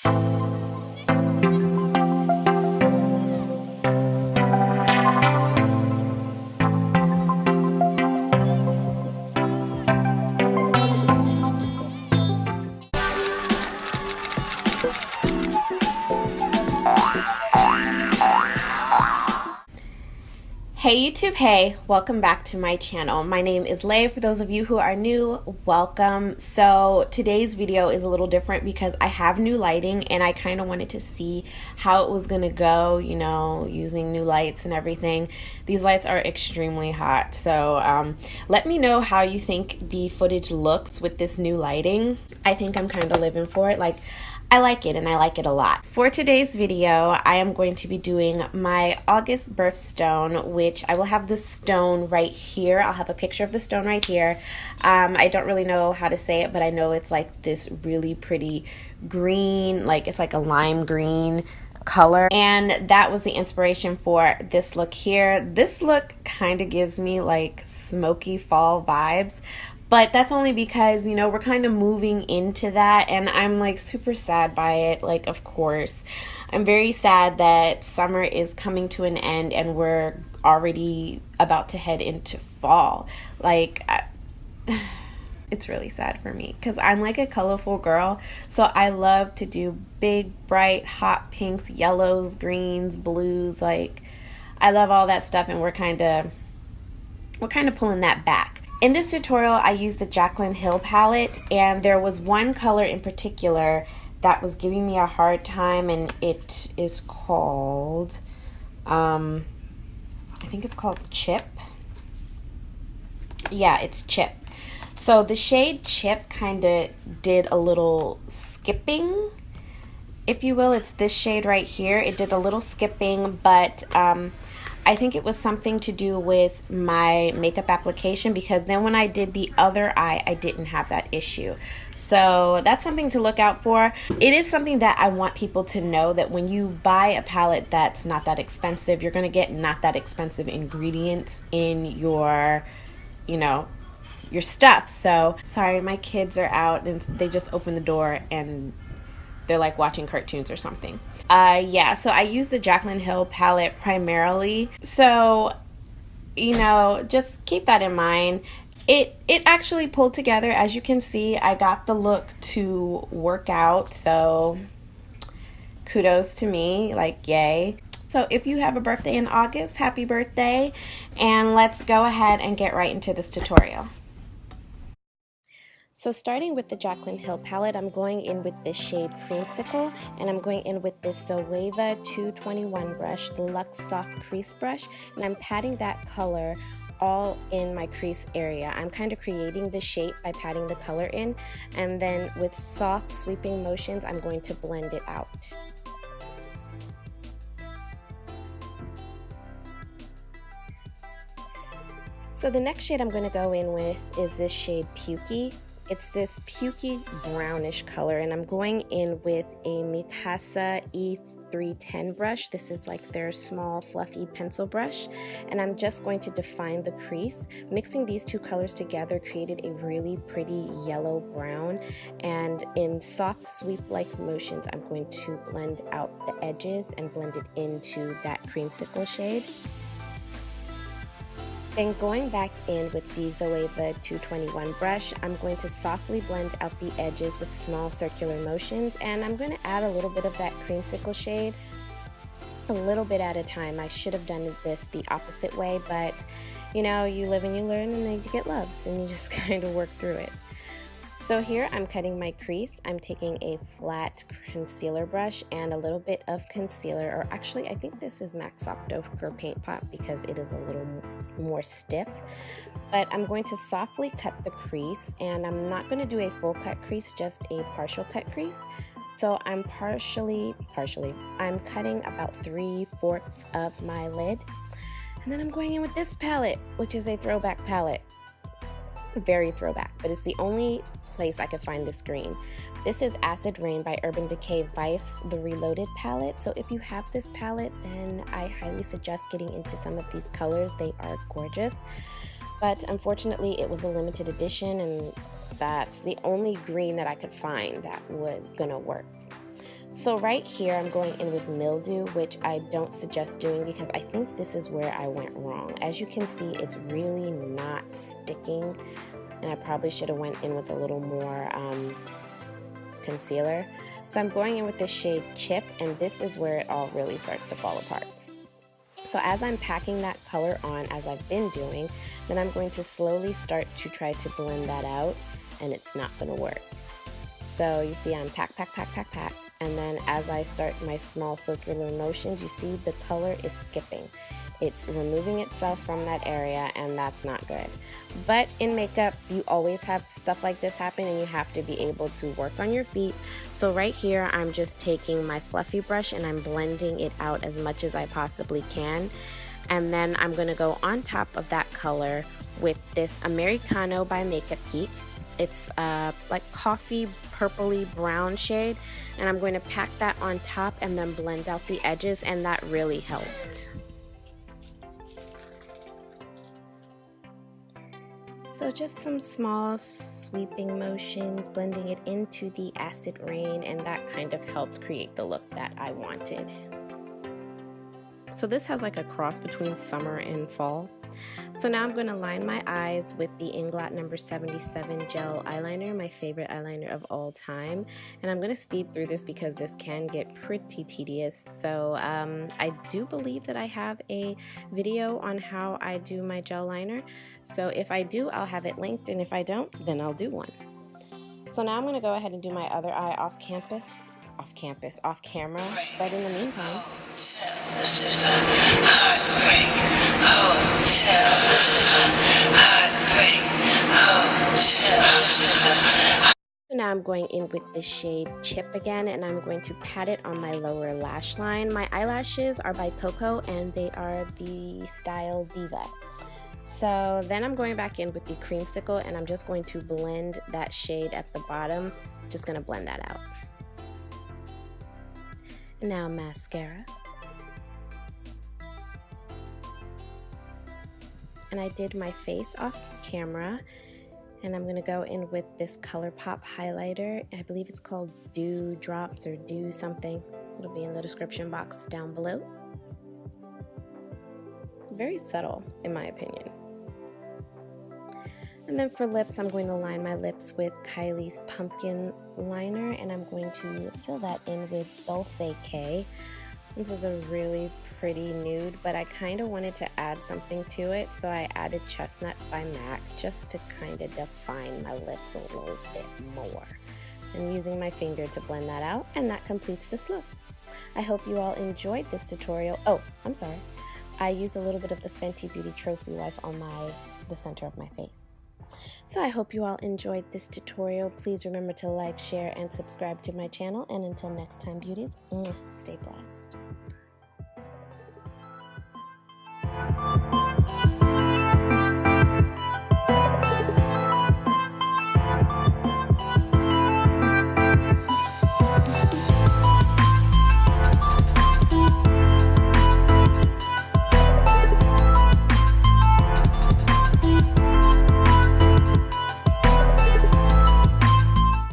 Hey YouTube, hey, welcome back to my channel. My name is Lay. For those of you who are new, welcome. So today's video is a little different because I have new lighting and I kind of wanted to see how it was gonna go, you know, using new lights and everything. These lights are extremely hot, so let me know how you think the footage looks with this new lighting. I think I'm kind of living for it. Like, I like it and I like it a lot. For today's video, I am going to be doing my August birthstone, which I will have the stone right here. I'll have a picture of the stone right here. I don't really know how to say it, but I know it's like this really pretty green, like it's like a lime green color. And that was the inspiration for this look here. This look kind of gives me like smoky fall vibes. But that's only because, you know, we're kind of moving into that and I'm like super sad by it. Like, of course, I'm very sad that summer is coming to an end and we're already about to head into fall. Like, it's really sad for me because I'm like a colorful girl. So I love to do big, bright, hot pinks, yellows, greens, blues. Like, I love all that stuff and we're kind of pulling that back. In this tutorial, I used the Jaclyn Hill palette, and there was one color in particular that was giving me a hard time, and it is called, I think it's called Chip. Yeah, it's Chip. So the shade Chip kind of did a little skipping, if you will. It's this shade right here. It did a little skipping, but I think it was something to do with my makeup application because then when I did the other eye, I didn't have that issue. So that's something to look out for. It is something that I want people to know, that when you buy a palette that's not that expensive, you're going to get not that expensive ingredients in your, you know, your stuff. So sorry, my kids are out and they just opened the door and they're like watching cartoons or something. Yeah, so I use the Jaclyn Hill palette primarily. So, you know, just keep that in mind. It actually pulled together. As you can see, I got the look to work out. So kudos to me, like yay. So if you have a birthday in August, happy birthday. And let's go ahead and get right into this tutorial. So starting with the Jaclyn Hill palette, I'm going in with this shade Creamsicle, and I'm going in with this Zoeva 221 brush, the Luxe Soft Crease Brush, and I'm patting that color all in my crease area. I'm kind of creating the shape by patting the color in, and then with soft sweeping motions, I'm going to blend it out. So the next shade I'm going to go in with is this shade Pukey. It's this pukey brownish color, and I'm going in with a Mikasa E310 brush. This is like their small fluffy pencil brush, and I'm just going to define the crease. Mixing these two colors together created a really pretty yellow brown, and in soft sweep-like motions, I'm going to blend out the edges and blend it into that creamsicle shade. Then going back in with the Zoeva 221 brush, I'm going to softly blend out the edges with small circular motions, and I'm going to add a little bit of that creamsicle shade a little bit at a time. I should have done this the opposite way, but you know, you live and you learn, and then you get loves and you just kind of work through it. So here I'm cutting my crease. I'm taking a flat concealer brush and a little bit of concealer, or actually I think this is MAC Soft Ochre Paint Pot because it is a little more stiff. But I'm going to softly cut the crease, and I'm not going to do a full cut crease, just a partial cut crease. So I'm I'm cutting about 3/4 of my lid. And then I'm going in with this palette, which is a throwback palette. Very throwback, but it's the only place I could find this green. This is Acid Rain by Urban Decay Vice, the Reloaded palette. So if you have this palette, then I highly suggest getting into some of these colors. They are gorgeous. But unfortunately, it was a limited edition, and that's the only green that I could find that was gonna work. So right here, I'm going in with mildew, which I don't suggest doing because I think this is where I went wrong. As you can see, it's really not sticking, and I probably should have went in with a little more concealer. So I'm going in with the shade Chip, and this is where it all really starts to fall apart. So as I'm packing that color on, as I've been doing, then I'm going to slowly start to try to blend that out, and it's not going to work. So you see I'm pack, and then as I start my small circular motions, you see the color is skipping. It's removing itself from that area, and that's not good. But in makeup, you always have stuff like this happen, and you have to be able to work on your feet. So right here, I'm just taking my fluffy brush and I'm blending it out as much as I possibly can. And then I'm gonna go on top of that color with this Americano by Makeup Geek. It's like coffee purpley brown shade, and I'm going to pack that on top and then blend out the edges, and that really helped. So just some small sweeping motions, blending it into the acid rain, and that kind of helped create the look that I wanted. So this has like a cross between summer and fall. So now I'm going to line my eyes with the Inglot number 77 gel eyeliner, my favorite eyeliner of all time. And I'm going to speed through this because this can get pretty tedious. So I do believe that I have a video on how I do my gel liner. So if I do, I'll have it linked, and if I don't, then I'll do one. So now I'm going to go ahead and do my other eye off camera. But in the meantime, this is a heartbreak hotel. This is a heartbreak hotel. This is a so now I'm going in with the shade Chip again, and I'm going to pat it on my lower lash line. My eyelashes are by Coco, and they are the style Diva. So then I'm going back in with the Creamsicle, and I'm just going to blend that shade at the bottom. Just going to blend that out. And now mascara. And I did my face off camera, and I'm gonna go in with this ColourPop highlighter. I believe it's called Dew Drops or Dew something. It'll be in the description box down below. Very subtle, in my opinion. And then for lips, I'm going to line my lips with Kylie's Pumpkin Liner, and I'm going to fill that in with Dulce K. This is a really pretty nude, but I kind of wanted to add something to it, so I added Chestnut by MAC just to kind of define my lips a little bit more. I'm using my finger to blend that out, and that completes this look. I hope you all enjoyed this tutorial. Oh, I'm sorry. I used a little bit of the Fenty Beauty Trophy Wife on the center of my face. So I hope you all enjoyed this tutorial. Please remember to like, share, and subscribe to my channel. And until next time, beauties, stay blessed.